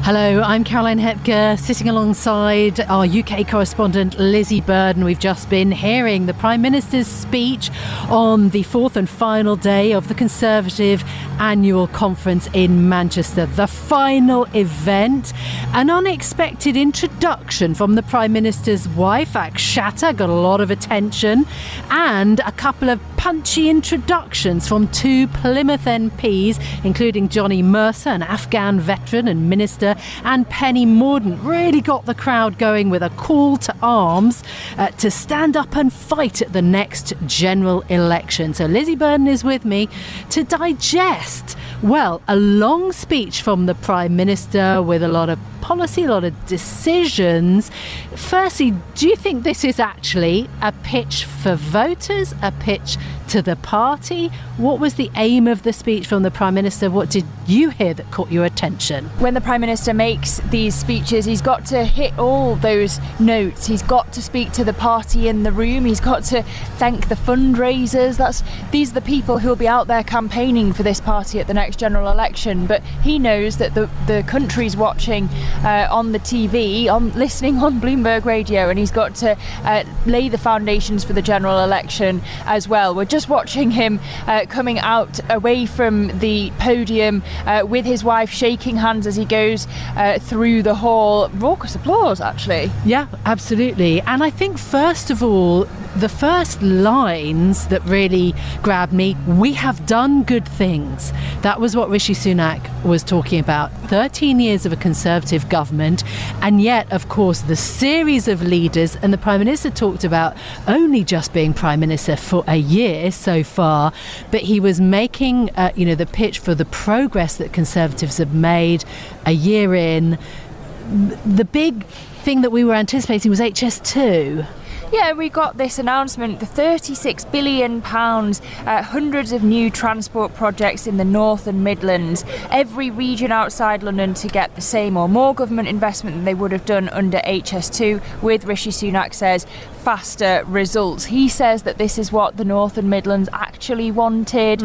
Hello, I'm Caroline Hepker, sitting alongside our UK correspondent Lizzy Burden. We've just been hearing the Prime Minister's speech on the fourth and final day of the Conservative annual conference in Manchester. The final event, an unexpected introduction from the Prime Minister's wife, Akshata, got a lot of attention, and a couple of punchy introductions from two Plymouth MPs, including Johnny Mercer, an Afghan veteran and minister, and Penny Mordaunt, really got the crowd going with a call to arms to stand up and fight at the next general election. So Lizzy Burden is with me to digest, well, a long speech from the Prime Minister with a lot of policy, a lot of decisions. Firstly, do you think this is actually a pitch for voters, a pitch to the party? What was the aim of the speech from the Prime Minister? What did you hear that caught your attention? When the Prime Minister makes these speeches, he's got to hit all those notes. He's got to speak to the party in the room. He's got to thank the fundraisers. These are the people who will be out there campaigning for this party at the next general election. But he knows that the country's watching on the TV, listening on Bloomberg radio, and he's got to lay the foundations for the general election as well. We're just watching him coming out away from the podium with his wife, shaking hands as he goes through the hall. Raucous applause, actually. Yeah, absolutely. And I think, first of all, the first lines that really grabbed me: we have done good things. That was what Rishi Sunak was talking about. 13 years of a Conservative government, and yet, of course, the series of leaders, and the Prime Minister talked about only just being Prime Minister for a year so far, but he was making the pitch for the progress that Conservatives have made a year in. The big thing that we were anticipating was HS2. Yeah, we got this announcement, the £36 billion, hundreds of new transport projects in the North and Midlands, every region outside London to get the same or more government investment than they would have done under HS2, with, Rishi Sunak says, faster results. He says that this is what the North and Midlands actually wanted.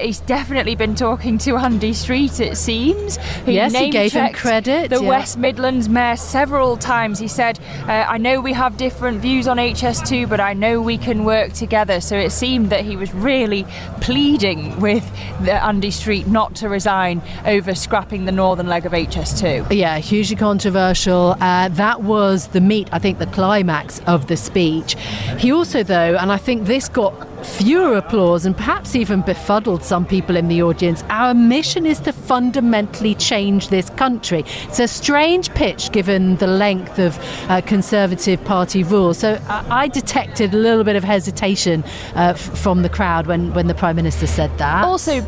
He's definitely been talking to Andy Street, it seems. He gave him credit. The West Midlands Mayor several times. He said, I know we have different views on HS2, but I know we can work together. So it seemed that he was really pleading with Andy Street not to resign over scrapping the northern leg of HS2. Yeah, hugely controversial. That was the meat, I think, the climax of the speech. He also, though, and I think this got fewer applause and perhaps even befuddled some people in the audience, our mission is to fundamentally change this country. It's a strange pitch given the length of Conservative Party rule. So I detected a little bit of hesitation from the crowd when the Prime Minister said that. Also,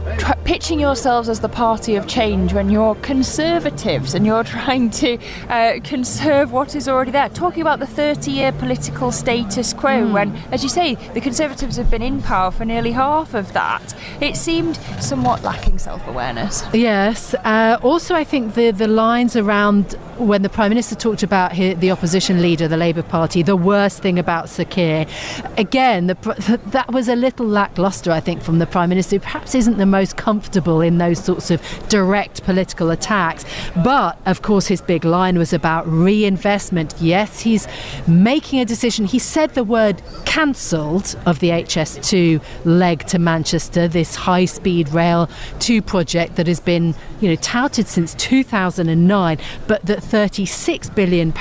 pitching yourselves as the party of change when you're Conservatives and you're trying to conserve what is already there. Talking about the 30-year political status quo when, as you say, the Conservatives have been in power for nearly half of that. It seemed somewhat lacking self-awareness. Yes. Also, I think the lines around when the Prime Minister talked about the opposition leader, the Labour Party, the worst thing about Hepker, again, that was a little lacklustre, I think, from the Prime Minister, who perhaps isn't the most comfortable in those sorts of direct political attacks. But, of course, his big line was about reinvestment. Yes, he's making a decision. He said the word cancelled of the HS2 leg to Manchester, this high-speed rail 2 project that has been, touted since 2009, but that £36 billion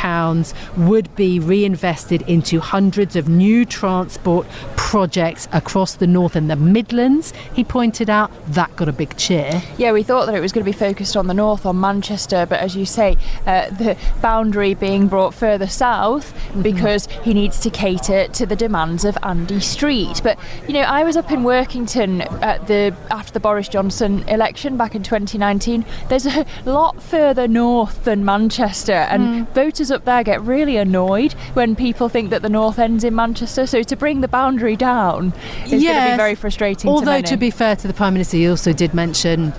would be reinvested into hundreds of new transport projects across the North and the Midlands. He pointed out that got a big cheer. Yeah, we thought that it was going to be focused on the North, on Manchester, but as you say, the boundary being brought further south because he needs to cater to the demands of Andy Street. But, I was up in Workington after the Boris Johnson election back in 2019. There's a lot further north than Manchester, and voters up there get really annoyed when people think that the North ends in Manchester. So to bring the boundary down is going to be very frustrating. Although, to be fair to the Prime Minister, he also did mention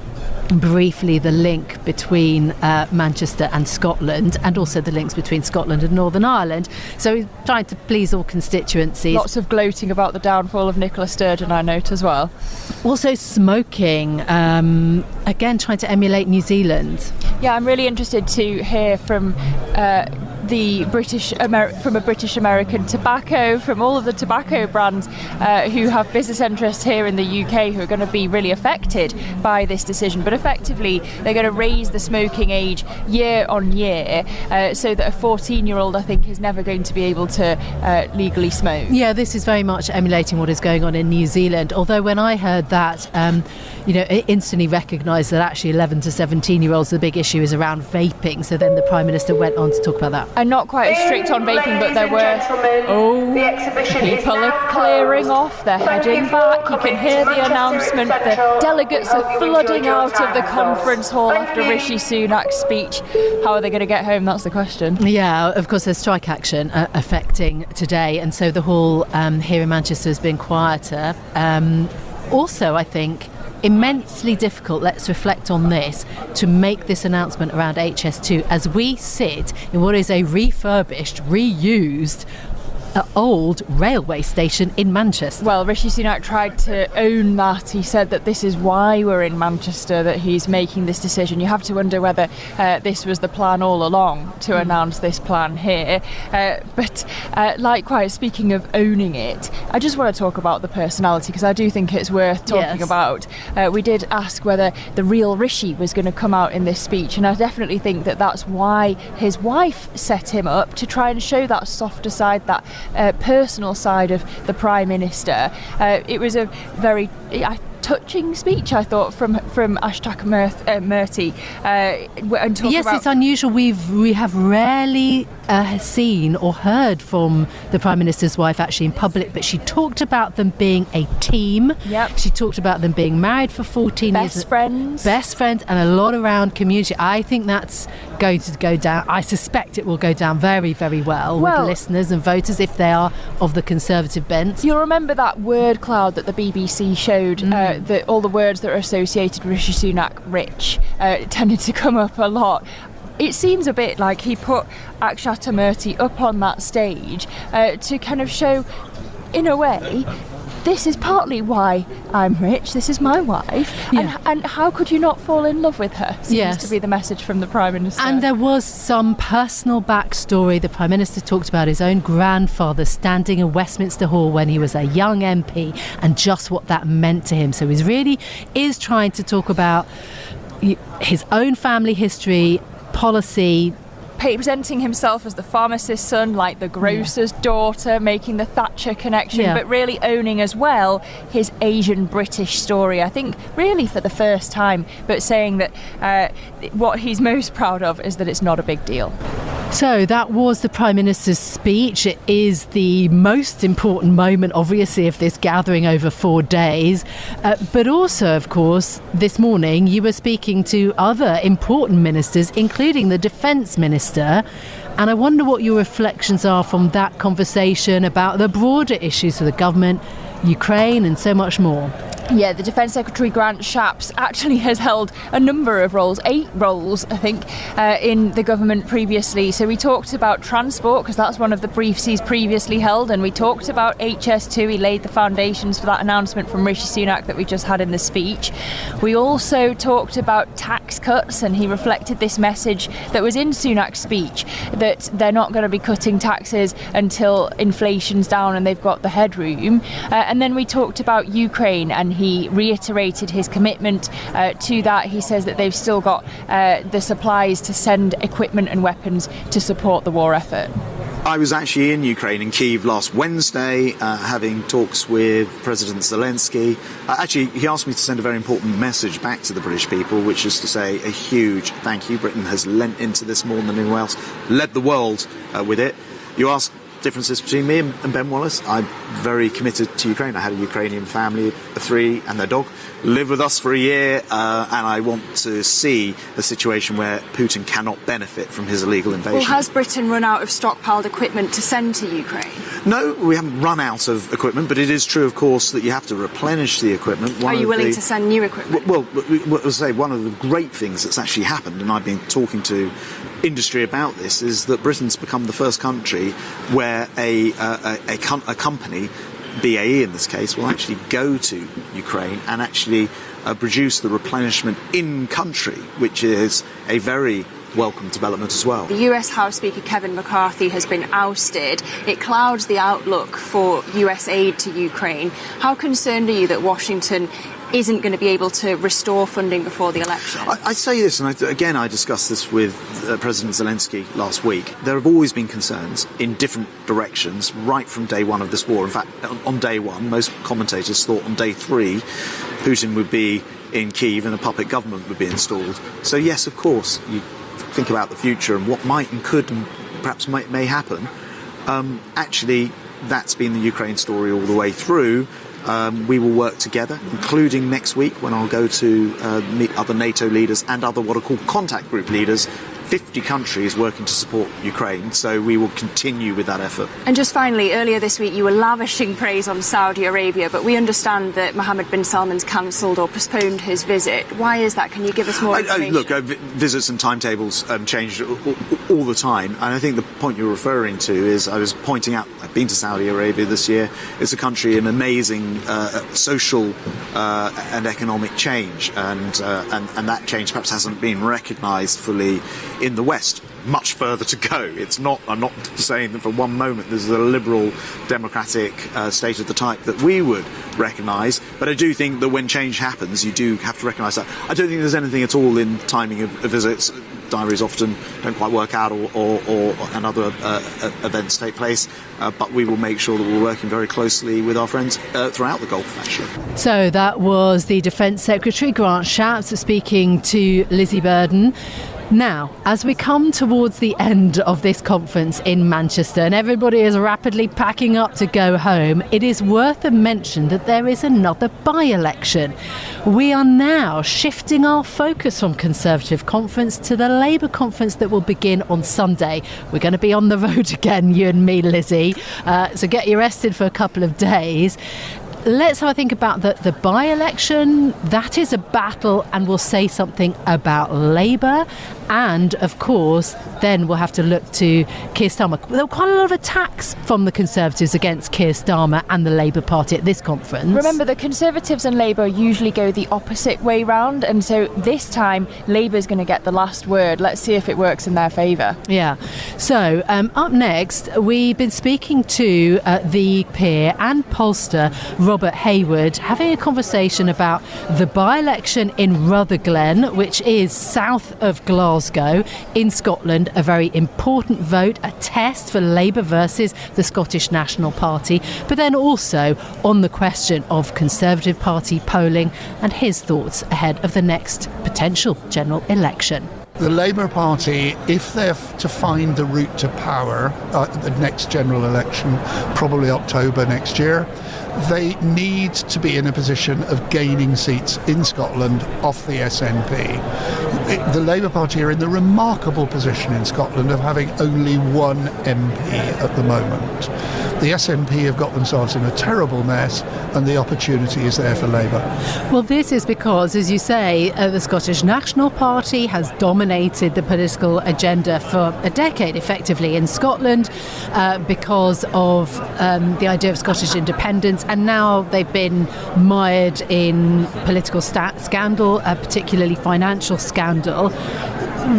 briefly the link between Manchester and Scotland, and also the links between Scotland and Northern Ireland. So he's trying to please all constituencies. Lots of gloating about the downfall of Nicola Sturgeon, I note, as well. Also smoking, again trying to emulate New Zealand. Yeah, I'm really interested to hear from the from a British American tobacco, from all of the tobacco brands who have business interests here in the UK, who are going to be really affected by this decision. But effectively, they're going to raise the smoking age year on year, so that a 14-year-old, I think, is never going to be able to legally smoke. Yeah, this is very much emulating what is going on in New Zealand. Although when I heard that, it instantly recognised that actually 11 to 17-year-olds, the big issue is around vaping. So then the Prime Minister went on to talk about that. And not quite as strict on vaping, but there were people are clearing off, they're heading back. You can hear the announcement. The delegates are flooding out of the conference hall after Rishi Sunak's speech. How are they going to get home? That's the question. Yeah, of course there's strike action affecting today, and so the hall here in Manchester has been quieter. Also, I think immensely difficult, let's reflect on this, to make this announcement around HS2 as we sit in what is a refurbished, reused old railway station in Manchester. Well, Rishi Sunak tried to own that. He said that this is why we're in Manchester, that he's making this decision. You have to wonder whether this was the plan all along, to announce this plan here. But likewise, speaking of owning it, I just want to talk about the personality, because I do think it's worth talking about. We did ask whether the real Rishi was going to come out in this speech, and I definitely think that that's why his wife set him up, to try and show that softer side, that personal side of the Prime Minister. It was a very touching speech, I thought, from Ashtak Murthy. Yes, it's unusual. We have rarely seen or heard from the Prime Minister's wife actually in public, but she talked about them being a team. Yep. She talked about them being married for 14 years. Best friends, and a lot around community. I think that's going to go down. I suspect it will go down very, very well with listeners and voters if they are of the Conservative bent. You'll remember that word cloud that the BBC showed, all the words that are associated with Rishi Sunak, rich, tended to come up a lot. It seems a bit like he put Ashtak Murthy up on that stage to kind of show, in a way, this is partly why I'm rich, this is my wife, and how could you not fall in love with her, seems to be the message from the Prime Minister. And there was some personal backstory. The Prime Minister talked about his own grandfather standing in Westminster Hall when he was a young MP, and just what that meant to him. So he really is trying to talk about his own family history, policy, presenting himself as the pharmacist's son, like the grocer's daughter, making the Thatcher connection, but really owning as well his Asian British story, I think really for the first time, but saying that what he's most proud of is that it's not a big deal. So that was the Prime Minister's speech. It is the most important moment, obviously, of this gathering over 4 days. But also, of course, this morning you were speaking to other important ministers, including the Defence Minister. And I wonder what your reflections are from that conversation about the broader issues for the government, Ukraine and so much more. Yeah, the Defence Secretary Grant Shapps actually has held a number of roles, 8 roles, I think, in the government previously. So we talked about transport, because that's one of the briefs he's previously held, and we talked about HS2. He laid the foundations for that announcement from Rishi Sunak that we just had in the speech. We also talked about tax cuts, and he reflected this message that was in Sunak's speech, that they're not going to be cutting taxes until inflation's down and they've got the headroom. And then we talked about Ukraine, and he reiterated his commitment to that. He says that they've still got the supplies to send equipment and weapons to support the war effort. I was actually in Ukraine, in Kyiv, last Wednesday, having talks with President Zelensky. Actually, he asked me to send a very important message back to the British people, which is to say a huge thank you. Britain has lent into this more than anyone else, led the world with it. You ask differences between me and Ben Wallace. I'm very committed to Ukraine. I had a Ukrainian family of 3 and their dog live with us for a year, and I want to see a situation where Putin cannot benefit from his illegal invasion. Well, has Britain run out of stockpiled equipment to send to Ukraine? No, we haven't run out of equipment, but it is true, of course, that you have to replenish the equipment. Are you willing to send new equipment? Well, I'll say one of the great things that's actually happened, and I've been talking to industry about this, is that Britain's become the first country where a company, BAE in this case, will actually go to Ukraine and actually produce the replenishment in country, which is a very welcome development as well. The US House Speaker Kevin McCarthy has been ousted. It clouds the outlook for US aid to Ukraine. How concerned are you that Washington isn't going to be able to restore funding before the election? I say this, and I discussed this with President Zelensky last week. There have always been concerns in different directions right from day one of this war. In fact, on day one, most commentators thought on day 3 Putin would be in Kyiv and a puppet government would be installed. So yes, of course, you think about the future and what might and could and perhaps may happen. Actually, that's been the Ukraine story all the way through. We will work together, including next week when I'll go to meet other NATO leaders and other what are called contact group leaders. 50 countries working to support Ukraine, so we will continue with that effort. And just finally, earlier this week you were lavishing praise on Saudi Arabia, but we understand that Mohammed bin Salman's cancelled or postponed his visit. Why is that? Can you give us more information? Look, visits and timetables change all the time, and I think the point you're referring to is I was pointing out I've been to Saudi Arabia this year. It's a country in amazing social and economic change, and that change perhaps hasn't been recognised fully in the West. Much further to go. I'm not saying that for one moment this is a liberal, democratic state of the type that we would recognise, but I do think that when change happens, you do have to recognise that. I don't think there's anything at all in timing of visits. Diaries often don't quite work out, and other events take place, but we will make sure that we're working very closely with our friends throughout the Gulf, actually. So that was the Defence Secretary Grant Shapps speaking to Lizzy Burden. Now, as we come towards the end of this conference in Manchester and everybody is rapidly packing up to go home, it is worth a mention that there is another by-election. We are now shifting our focus from Conservative conference to the Labour conference that will begin on Sunday. We're going to be on the road again, you and me, Lizzy, so get you rested for a couple of days. Let's have a think about the by-election. That is a battle, and we'll say something about Labour. And, of course, then we'll have to look to Keir Starmer. There were quite a lot of attacks from the Conservatives against Keir Starmer and the Labour Party at this conference. Remember, the Conservatives and Labour usually go the opposite way round, and so this time Labour's going to get the last word. Let's see if it works in their favour. Yeah. So, up next, we've been speaking to the peer and pollster Robert Hayward, having a conversation about the by-election in Rutherglen, which is south of Glasgow in Scotland, a very important vote, a test for Labour versus the Scottish National Party, but then also on the question of Conservative Party polling and his thoughts ahead of the next potential general election. The Labour Party, if they're to find the route to power at the next general election, probably October next year, they need to be in a position of gaining seats in Scotland off the SNP. The Labour Party are in the remarkable position in Scotland of having only one MP at the moment. The SNP have got themselves in a terrible mess, and the opportunity is there for Labour. Well, this is because, as you say, the Scottish National Party has dominated the political agenda for a decade, effectively, in Scotland because of the idea of Scottish independence, and now they've been mired in political scandal, particularly financial scandal.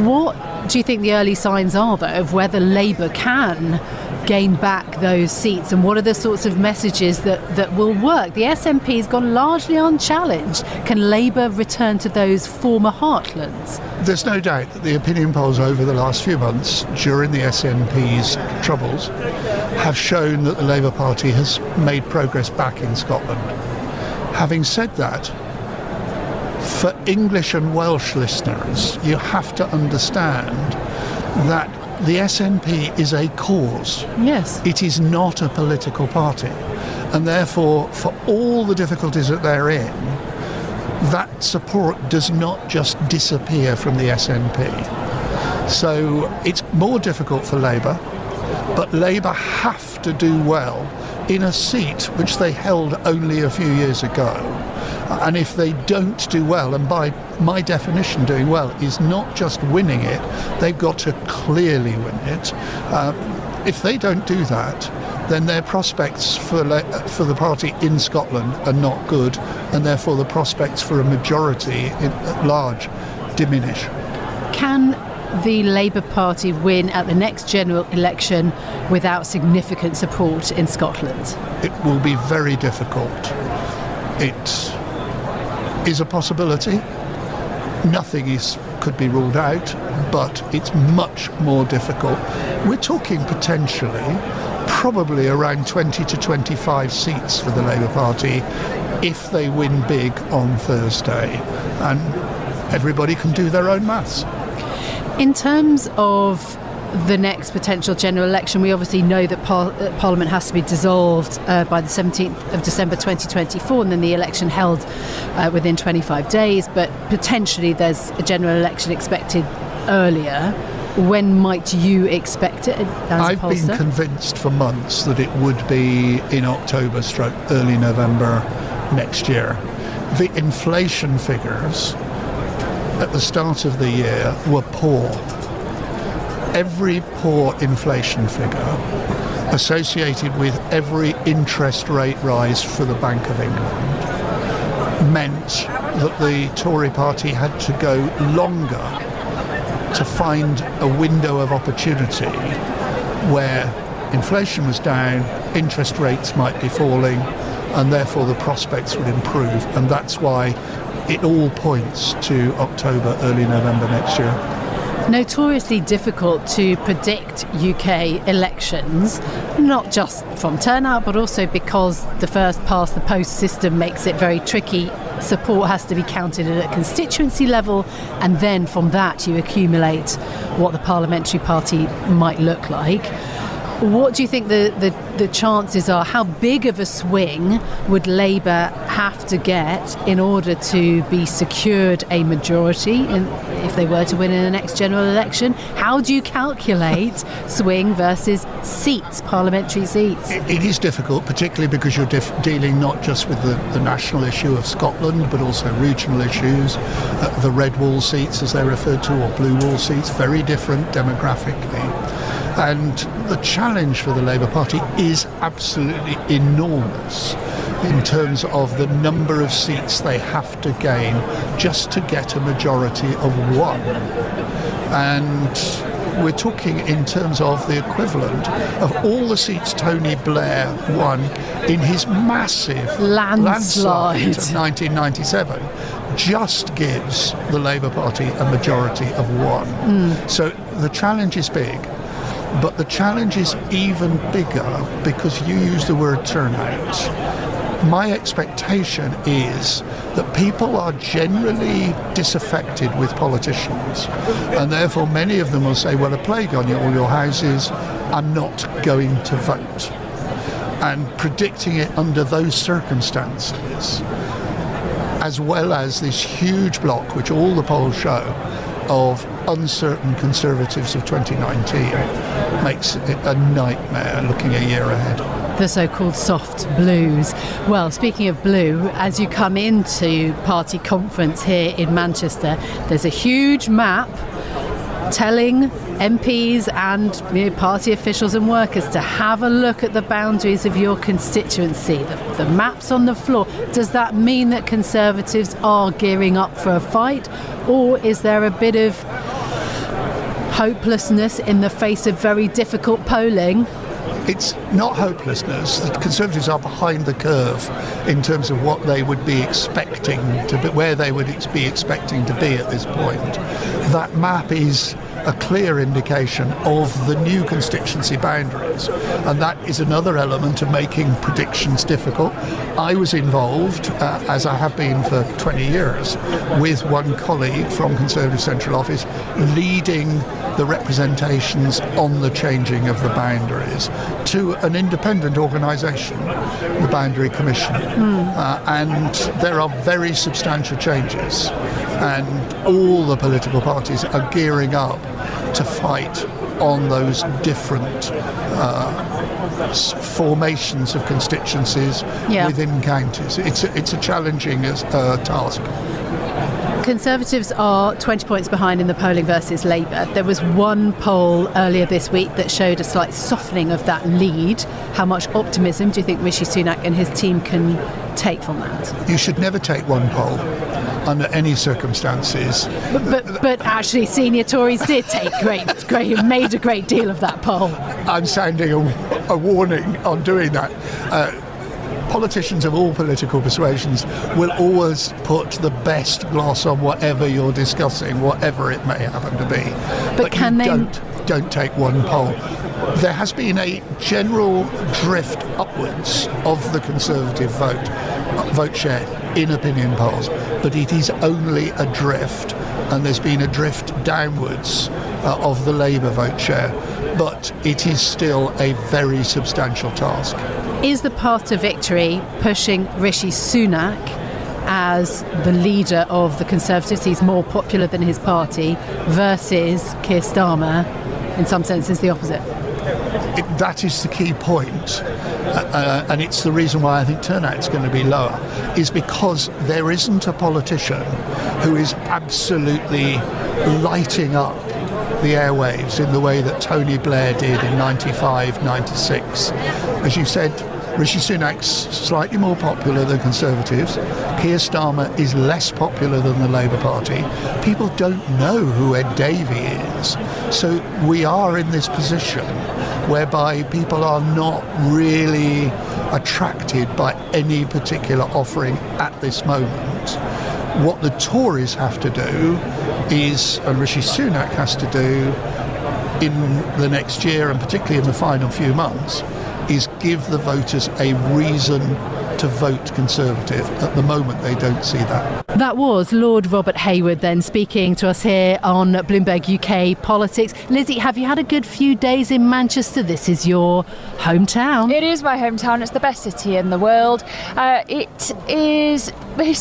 What do you think the early signs are, though, of whether Labour can gain back those seats, and what are the sorts of messages that will work? The SNP has gone largely unchallenged. Can Labour return to those former heartlands? There's no doubt that the opinion polls over the last few months during the SNP's troubles have shown that the Labour Party has made progress back in Scotland. Having said that, for English and Welsh listeners, you have to understand that the SNP is a cause. Yes. It is not a political party. And therefore, for all the difficulties that they're in, that support does not just disappear from the SNP. So it's more difficult for Labour, but Labour have to do well in a seat which they held only a few years ago. And if they don't do well, and by my definition doing well is not just winning it, they've got to clearly win it. If they don't do that, then their prospects for the party in Scotland are not good, and therefore the prospects for a majority at large diminish. Can the Labour Party win at the next general election without significant support in Scotland? It will be very difficult. It is a possibility. Nothing could be ruled out, but it's much more difficult. We're talking potentially probably around 20 to 25 seats for the Labour Party if they win big on Thursday. And everybody can do their own maths. In terms of the next potential general election, we obviously know that Parliament has to be dissolved by the 17th of December 2024, and then the election held within 25 days, but potentially there's a general election expected earlier. When might you expect it as a pollster? I've been convinced for months that it would be in October / early November next year. The inflation figures at the start of the year were poor. Every poor inflation figure associated with every interest rate rise for the Bank of England meant that the Tory party had to go longer to find a window of opportunity where inflation was down, interest rates might be falling, and therefore the prospects would improve. And that's why it all points to October, early November next year. Notoriously difficult to predict UK elections, not just from turnout, but also because the first past the post system makes it very tricky. Support has to be counted at a constituency level, and then from that you accumulate what the parliamentary party might look like. What do you think the chances are? How big of a swing would Labour have to get in order to be secured a majority if they were to win in the next general election? How do you calculate swing versus seats, parliamentary seats? It is difficult, particularly because you're dealing not just with the national issue of Scotland, but also regional issues. The red wall seats, as they're referred to, or blue wall seats, very different demographically. And the challenge for the Labour Party is absolutely enormous in terms of the number of seats they have to gain just to get a majority of one. And we're talking in terms of the equivalent of all the seats Tony Blair won in his massive landslide of 1997. Just gives the Labour Party a majority of one. So the challenge is big. But the challenge is even bigger because you use the word turnout. My expectation is that people are generally disaffected with politicians, and therefore many of them will say, well, a plague on all your houses, I'm not going to vote. And predicting it under those circumstances, as well as this huge block, which all the polls show, of uncertain Conservatives of 2019 makes it a nightmare looking a year ahead. The so-called soft blues. Well, speaking of blue, as you come into party conference here in Manchester, there's a huge map telling MPs and party officials and workers to have a look at the boundaries of your constituency. The map's on the floor. Does that mean that Conservatives are gearing up for a fight, or is there a bit of hopelessness in the face of very difficult polling? It's not hopelessness. The Conservatives are behind the curve in terms of what they would be expecting to be, where they would be expecting to be at this point. That map is a clear indication of the new constituency boundaries, and that is another element of making predictions difficult. I was involved, as I have been for 20 years, with one colleague from Conservative Central Office leading the representations on the changing of the boundaries to an independent organisation, the Boundary Commission. And there are very substantial changes, and all the political parties are gearing up to fight on those different formations of constituencies within counties. It's a challenging task. Conservatives are 20 points behind in the polling versus Labour. There was one poll earlier this week that showed a slight softening of that lead. How much optimism do you think Rishi Sunak and his team can take from that? You should never take one poll under any circumstances. But actually, senior Tories did take made a great deal of that poll. I'm sounding a warning on doing that. Politicians of all political persuasions will always put the best gloss on whatever you're discussing, whatever it may happen to be. But can they... don't take one poll. There has been a general drift upwards of the Conservative vote share in opinion polls, but it is only a drift, and there's been a drift downwards of the Labour vote share, but it is still a very substantial task. Is the path to victory pushing Rishi Sunak as the leader of the Conservatives? He's more popular than his party, versus Keir Starmer, in some senses the opposite. That is the key point, and it's the reason why I think turnout's going to be lower, is because there isn't a politician who is absolutely lighting up the airwaves in the way that Tony Blair did in 95, 96. As you said, Rishi Sunak's slightly more popular than Conservatives. Keir Starmer is less popular than the Labour Party. People don't know who Ed Davey is. So we are in this position whereby people are not really attracted by any particular offering at this moment. What the Tories have to do is, and Rishi Sunak has to do in the next year, and particularly in the final few months, is give the voters a reason to vote Conservative. At the moment, they don't see that. That was Lord Robert Hayward then speaking to us here on Bloomberg UK Politics. Lizzy, have you had a good few days in Manchester? This is your hometown. It is my hometown. It's the best city in the world. It's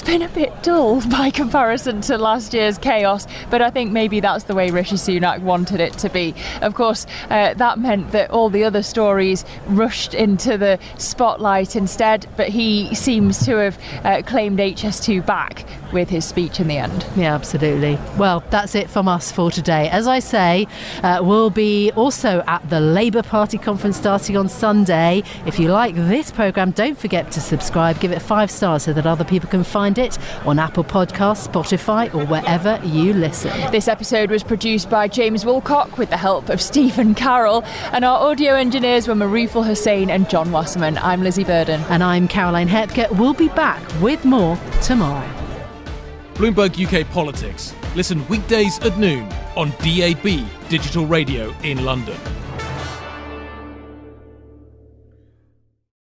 been a bit dull by comparison to last year's chaos, but I think maybe that's the way Rishi Sunak wanted it to be. Of course, that meant that all the other stories rushed into the spotlight instead, but he seems to have claimed HS2 back with his speech in the end. Yeah, absolutely. Well, that's it from us for today. As I say, we'll be also at the Labour Party conference starting on Sunday. If you like this programme, don't forget to subscribe, give it 5 stars so that other people can find it on Apple Podcasts, Spotify, or wherever you listen. This episode was produced by James Wilcock with the help of Stephen Carroll, and our audio engineers were Marifal Hussain and John Wasserman. I'm Lizzy Burden. And I'm Caroline Hepker. We'll be back with more tomorrow. Bloomberg UK Politics. Listen weekdays at noon on DAB Digital Radio in London.